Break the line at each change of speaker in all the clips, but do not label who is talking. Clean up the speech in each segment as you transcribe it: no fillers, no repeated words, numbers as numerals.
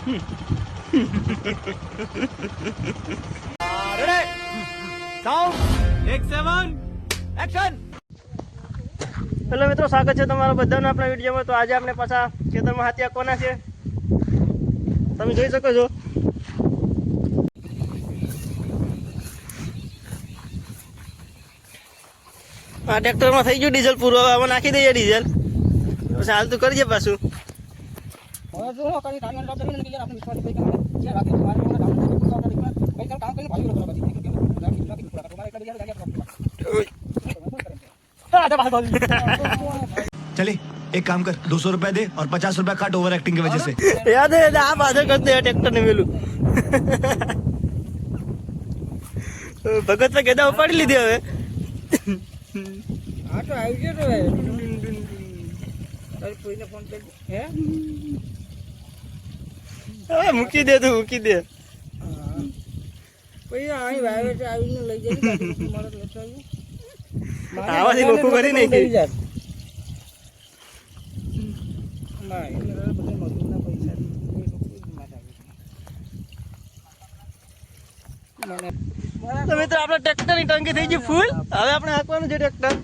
Hello મિત્રો, સ્વાગત છે તમારા બધાનું આપણા વિડીયોમાં. તો આજે આપણે પાછા ખેતરમાં હાથિયા કોના છે તમે જોઈ શકો છો. આ ટ્રેક્ટરમાં થઈ ગયું ડીઝલ પૂરું. હવે નાખી દઈએ ડીઝલ, પછી હાલ તું કરજે પાછું.
चले एक काम कर 200 रुपया दे और 50 रुपया काट ओवर एक्टिंग की वजह से.
याद है आप आधे करते हैं ट्रैक्टर ने मेलू भगत पे कहता उपाड़ी लीधी હવે
આ તો આવી ગયો તો તારે કોઈને ફોન કરી હે
હવે મૂકી દે તું મૂકી દે.
પછી અહીં વાવે છે આવીને લઈ જઈ મારે લેતા
આવાથી ગોખું કરી નાખી.
ના એને બધા મજૂરના પૈસા
તો મિત્રો આપણે ટ્રેક્ટરની ટંકી થઈ ગઈ ફૂલ. હવે આપણે હાંકવાનું છે ટ્રેક્ટર.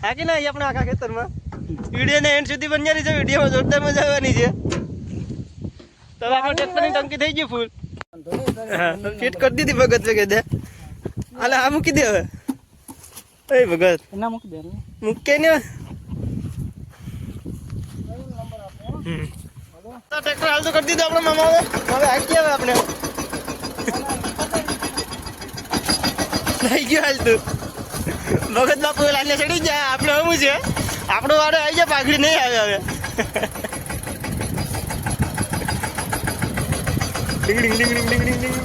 હાંકી ના આપણે આખા ખેતરમાં. વિડીયોને એન્ડ સુધી બન્યા છે. વિડીયોમાં જોરદાર મજા આવવાની છે. તો હવે આપણે ટ્રેક્ટરની ટંકી થઈ ગઈ ફૂલ. હા ફિટ કરી દીધી ભગત ભેગે દે. હાલે આ મૂકી દે હવે. એ ભગત
ના મૂકી દે
મૂકે ને ટ્રેક્ટર હાલ તો કરી દીધું આપણે મામા. હવે હાંકી હવે આપણે થઈ ગયું હાલ તું. ભગત બાપુ લાઈને ચડી જાય. આપણે હમું છે આપણો વાળો આવી જાય. પાઘડી નહીં આવે હવે. ડીંગ ડીંગ ડીંગ ડીંગ ડીંગ ડીંગ.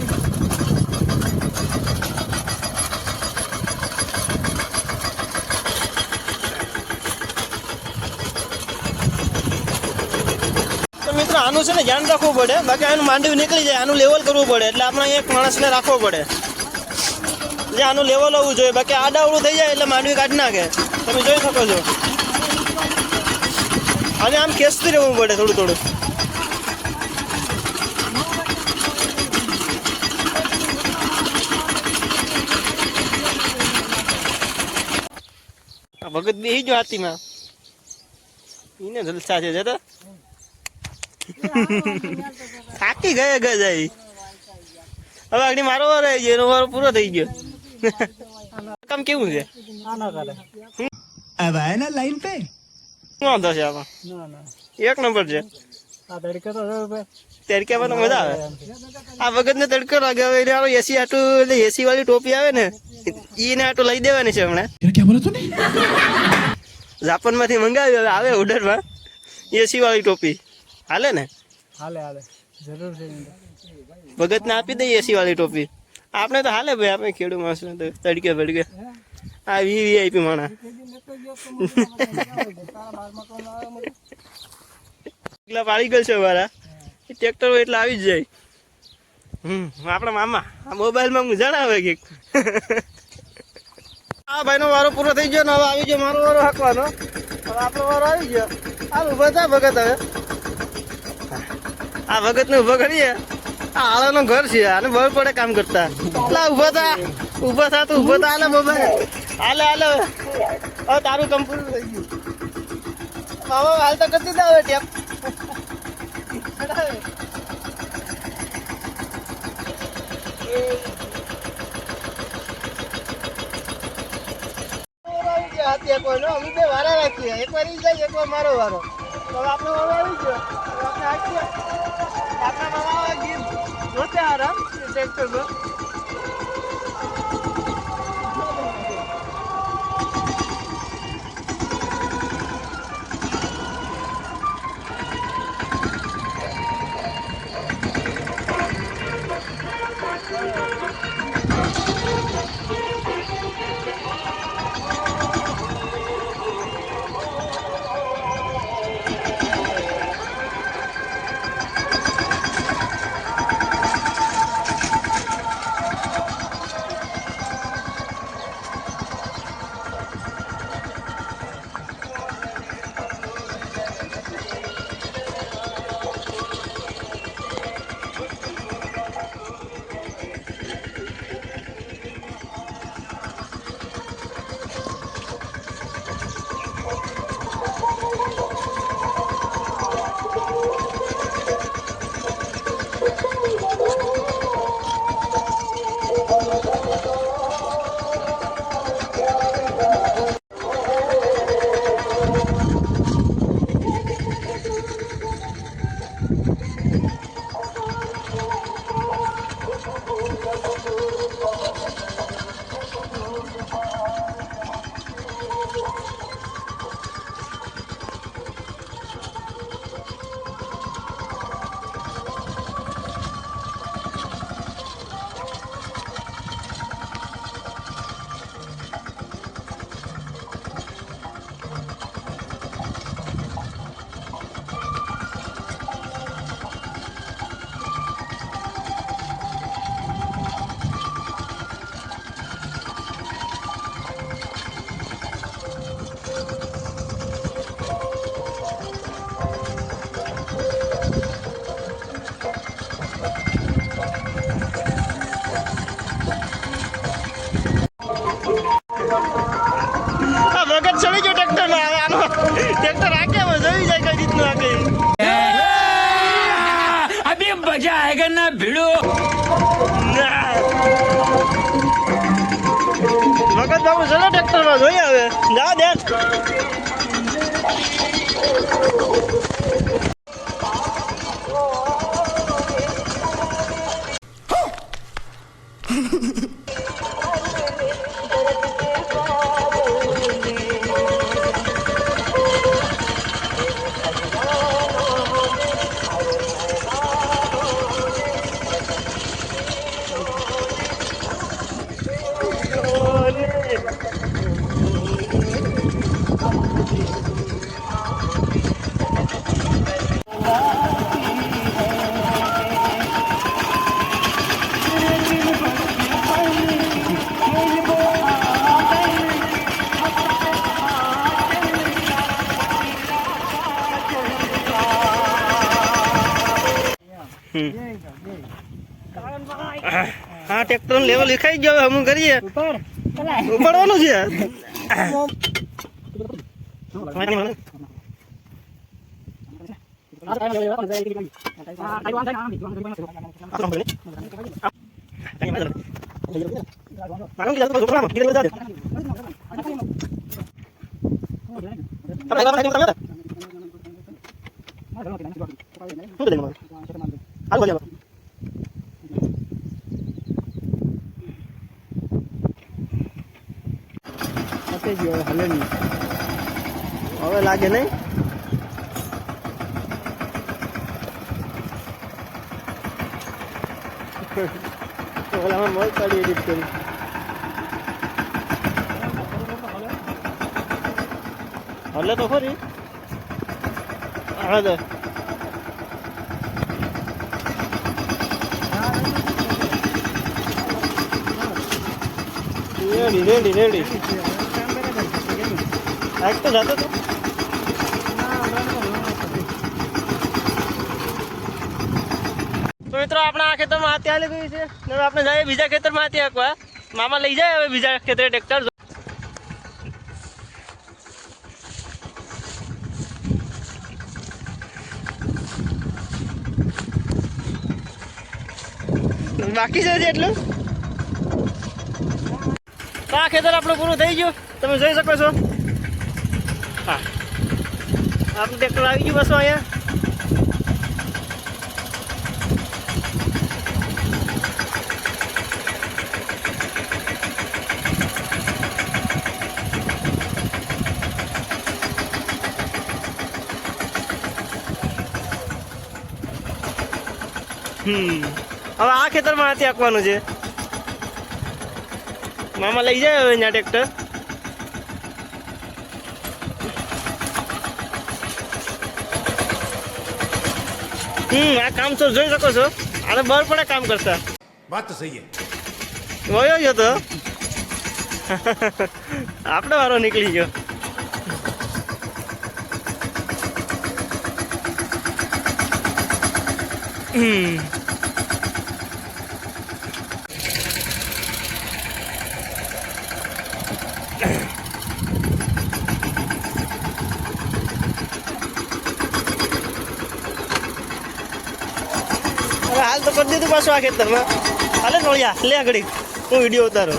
તો મિત્રો આનું છે ને ધ્યાન રાખવું પડે. બાકી આનું માંડવી નીકળી જાય. આનું લેવલ કરવું પડે. એટલે આપણે એક માણસને રાખવો પડે જે આનું લેવલ હોવું જોઈએ. બાકી આડાવડું થઈ જાય એટલે માંડવી કાઢી નાખે. તમે જોઈ શકો છો. અને આમ ખેંચતી રહેવું પડે થોડું થોડું. ભગત બેસી ગયો હાથીમાં. એને જલસા છે જતો. થાકી ગયા જાય. હવે આગળ મારો વાર આવી ગયો. એનો વારો પૂરો થઈ ગયો. કામ કેવું છે
अब आया ना लाइन पे.
શું વાંધો છે આમાં? એક નંબર છે. તડકામાં તો મજા આવે. આ વખત ને તડકો લાગે. હવે એસી આટું એટલે એસી વાળી ટોપી આવે ને એને આટું લઈ દેવાની છે હમણાં.
क्या बोला तूने?
જાપાન માંથી મંગાવી. હવે આવે ઓર્ડરમાં એસી વાળી ટોપી. હાલે ને?
હાલે હાલે જરૂર છે.
ભગત ને આપી દઈએ એસી વાળી ટોપી. આપણે તો હાલે ભાઈ. આપણે ખેડૂત માણસ તડકે ભડકે. આ વીઆઈપી માણા એટલા પાડી ગયેલ છે મારા ટ્રેક્ટર એટલે આવી જ જાય. આપણા મામા આ મોબાઈલમાં હું જણાવે કે આ ભાઈનો વારો પૂરો થઈ ગયો ને હવે આવી ગયો મારો વારો હાંકવાનો. હવે આપણો વારો આવી ગયો. હાલ ઉભા થા ભગત. હવે આ ભગત ને ઉભો કરીએ. આ હાલાનું ઘર છે. આને બળ પડે કામ કરતા. ઉભા થા ઉભા થા તું ઉભો થા. હાલે મોબાઈલ હાલે હાલે. હવે તારું કમ્પ્યુટર થઈ ગયું. મામા હાલ તો કરતી દે હવે ટેપ. અમે બે વારા રાખીએ. એક વાર ઈ જાય એક વાર મારો વારો. હવે આપણો વારો આવી ગયો. આપણે હાકીએ. આપણા મામા ગીત જોતે આરામ ટ્રેક્ટરમાં. આ મગજ ચડી ગયો ટ્રેક્ટરમાં. હવે આનો ટ્રેક્ટર આગે જોઈ જાય કઈ રીતનું આગે.
अभी मजा आएगा ना भिड़ो.
મગજ બાબુ ચલો ટ્રેક્ટરમાં જોઈ આવે. જા દે. હા ટ્રેક્ટર લેવલ વિખાઈ ગયો. હવે હમું કરીએ. ઉપાડવાનું છે. હવે લાગે નહીં. ઓલામાં મોજ કાઢી એડિટ કરી. હલે તો ખરી. હા તો રેડી રેડી રેડી. આજ તો જતો તો. તો મિત્રો આપણે આ ખેતરમાં હાથી હાલી ગયું છે. હવે આપણે જઈએ બીજા ખેતરમાં હાથી હાંકવા. મામા લઈ જાય હવે બીજા ખેતરે ટ્રેક્ટર. બાકી છે એટલું. તો આ ખેતર આપણું પૂરું થઈ ગયું. તમે જોઈ શકો છો. હા આપણું ટ્રેક્ટર આવી ગયું બસો અહીંયા. હવે આ ખેતરમાં હાથી હાંકવાનું છે. મામા લઈ જાય હવે અહીંયા ટ્રેક્ટર. આ કામ તો જોઈ શકો છો. આને બર પડે કામ કરતા.
बात तो सही है.
વયો ગયો તો. આપણે વારો નીકળી ગયો. હાલ તો કરી દીધું પાછું આ ખેતરમાં. હાલે નોળિયા લે આગળ હું વિડીયો ઉતારો.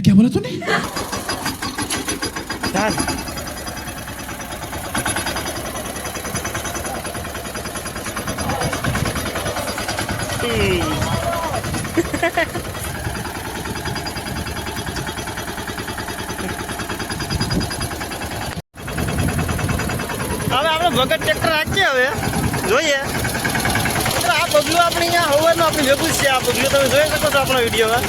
क्या बोला तूने?
ચાલ હવે આપણે ભગત ટ્રેક્ટર રાખીએ. હવે જોઈએ તો આ પગલું આપણે અહીંયા હવાનું આપણે ભેગું જ છે. આ પગલું તમે જોઈ શકો છો આપણો વિડીયોમાં.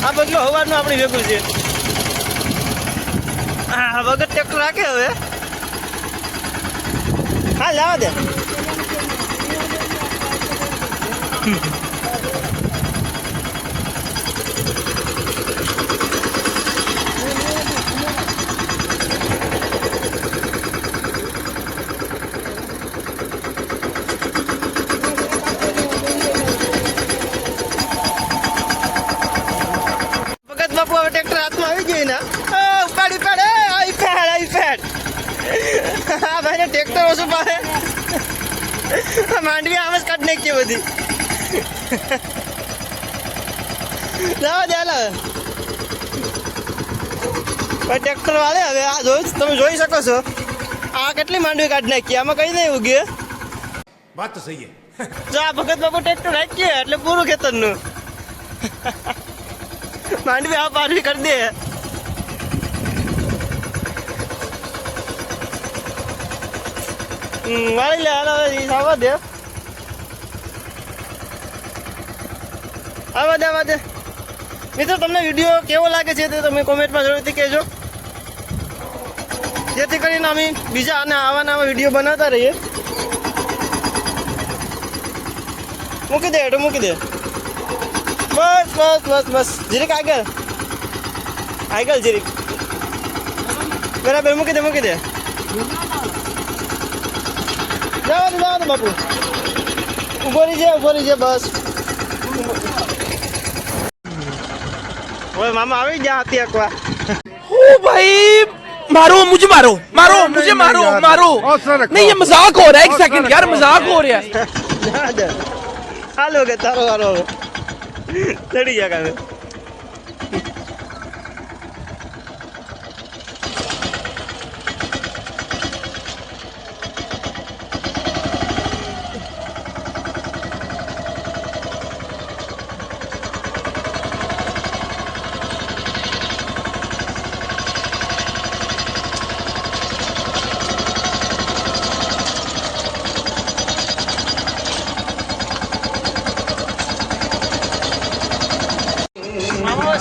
આ પગલું હવાનું આપણે ભેગું છે. હા ભગત ટ્રેક્ટર રાખે હવે. હા જવા દે. બાપુ હવે ટ્રેક્ટર હાથમાં આવી ગયું ને ઉપાડ ઉપાડ આવી ફેડ હા ભાઈને ટ્રેક્ટર ઓછું પાડે માંડવી આમ જ કાઢી નાખીએ બધી લાવો દે લાવે ટ્રેક્ટર વાળે હવે આ તમે જોઈ શકો છો આ કેટલી માંડવી કાઢી નાખી આમાં કઈ નહીં ઉગી
बात तो सही है
જો આ ભગત બાપુ ટ્રેક્ટર રાખીએ એટલે પૂરું ખેતરનું માંડવી આ પારવી કરી દે વાળી લે હાલ હવે આવવા દે આવા દે મિત્રો તમને વિડીયો કેવો લાગે છે તે તમે કોમેન્ટમાં જરૂરથી કહેજો જેથી કરીને અમે બીજા અને આવા નવા વિડીયો બનાવતા રહીએ મૂકી દે એટલે મૂકી દે બસ જીરીક આગળ જીરીક બરાબર મૂકી દે જવા દે બાપુ ઉભો રહી છે બસ ઓય મામા આવી ગયા હતી એકવાર
ओ भाई मारो नहीं ये मजाक हो रहा है एक सेकंड यार मजाक हो रहा है
હાલો કે તારો વારો ચડી ગયા કાવે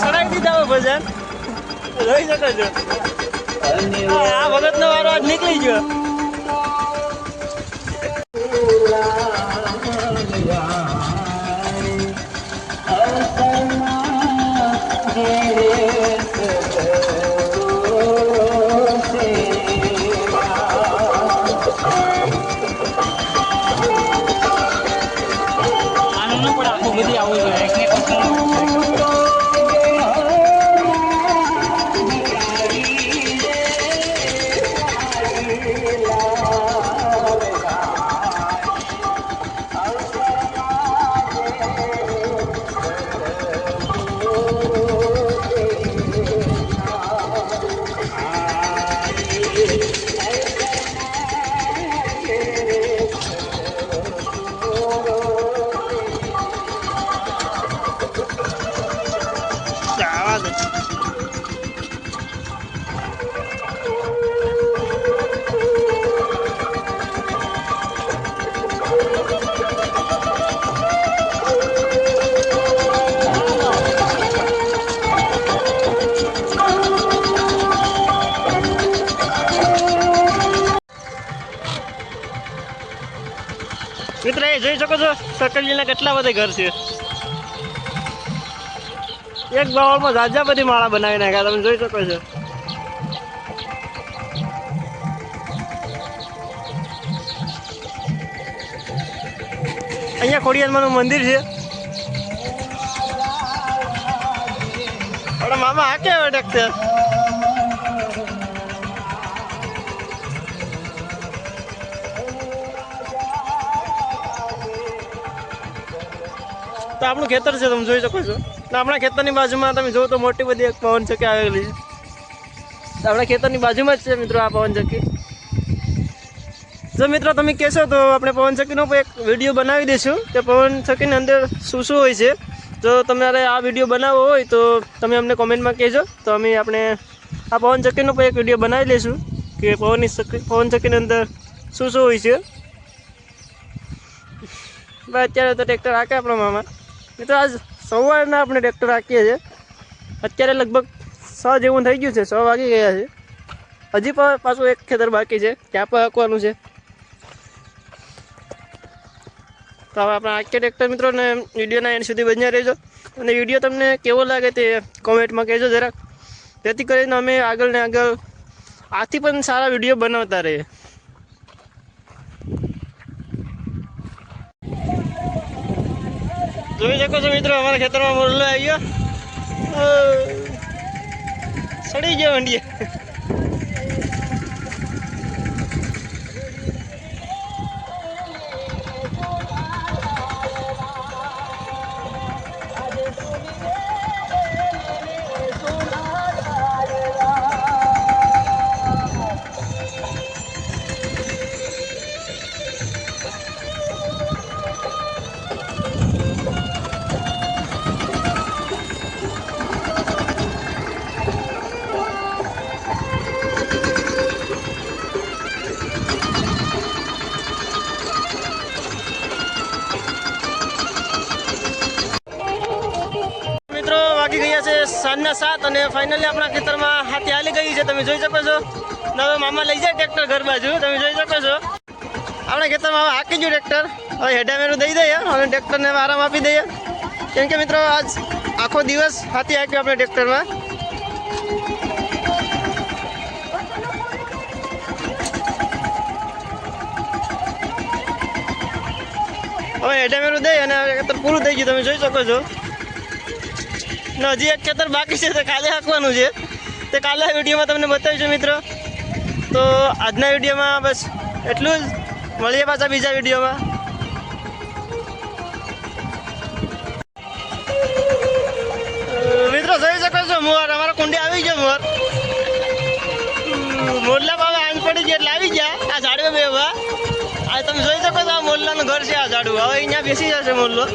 સડાઈ દીધા ભજન જોઈ શકો છો આ વખત નો વારો આજ નીકળી ગયો મિત્ર એ જોઈ શકો છો સકલીના કેટલા બધા ઘર છે એક બાવળમાં જાજા બધી માળા બનાવી નાખ્યા તમે જોઈ શકો છો અહીંયા ખોડિયારમાંનું મંદિર છે આપણા મામા હાકે ટ્રેક્ટર તો આપણું ખેતર છે તમે જોઈ શકો છો આપણા ખેતરની બાજુમાં તમે જુઓ તો મોટી બધી એક પવન ચક્કી આવેલી છે આપણા ખેતરની બાજુમાં જ છે મિત્રો આ પવન ચક્કી જો મિત્રો તમે કહેશો તો આપણે પવન ચક્કીનો પણ એક વિડીયો બનાવી દઈશું કે પવન ચક્કીની અંદર શું શું હોય છે. જો તમારે આ વિડીયો બનાવવો હોય તો તમે અમને કોમેન્ટમાં કહેજો, તો અમે આપણે આ પવન ચક્કીનો પણ એક વિડીયો બનાવી લઈશું કે પવન ચક્કીની અંદર શું શું હોય છે. ભાઈ અત્યારે તો ટ્રેક્ટર હાકે આપણા મામા. મિત્રો આજ સવારના આપણે ટ્રેક્ટર હાકીએ છીએ. અત્યારે લગભગ 6 જેવું થઈ ગયું છે, 6 વાગી ગયા છે. હજી પણ પાછું એક ખેતર બાકી છે, ત્યાં પણ હાંકવાનું છે. તો હવે આપણા આખી ટ્રેક્ટર મિત્રોને વિડીયોના એન્ડ સુધી બન્યા રહેજો, અને વિડીયો તમને કેવો લાગે તે કોમેન્ટમાં કહેજો જરાક, જેથી કરીને અમે આગળ ને આગળ આથી પણ સારા વિડીયો બનાવતા રહીએ. જોઈ શકો છો મિત્રો, અમારા ખેતરમાં મોરલો આવી ગયો, સડી ગયો વંડીએ. વાગી ગયા છે 7:30 અને ફાઇનલી આપણા ખેતરમાં હાથી હાલી ગઈ છે, તમે જોઈ શકો છો. હવે મામા લઈ જાય ટ્રેક્ટર ઘર બાજુ, તમે જોઈ શકો છો. આપણા ખેતરમાં હવે હાકી ગયું ટ્રેક્ટર. હવે હેડામેરું દઈ દઈએ અને ટ્રેક્ટરને આરામ આપી દઈએ, કેમ કે મિત્રો આજ આખો દિવસ હાથી હાક્યો આપણે ટ્રેક્ટરમાં. હવે હેડામેરું દઈ અને ખેતર પૂરું થઈ ગયું, તમે જોઈ શકો છો. હજી એક ખેતર બાકી છે, તે કાલે હાંકવાનું છે, તે કાલે વિડીયોમાં તમને બતાવીશું મિત્રો. તો આજના વિડીયોમાં બસ એટલું જ, મળીએ પાછા બીજા વિડીયોમાં. મિત્રો જોઈ શકો છો મોર, અમારો કુંડી આવી ગયો મોર. મોરલા બાબા આંગ પડી ગઈ એટલે આવી ગયા આ ઝાડવે બેવા. આ તમે જોઈ શકો છો, આ મોરલાનું ઘર છે આ ઝાડવું. હવે અહીંયા બેસી જશે મોરલો.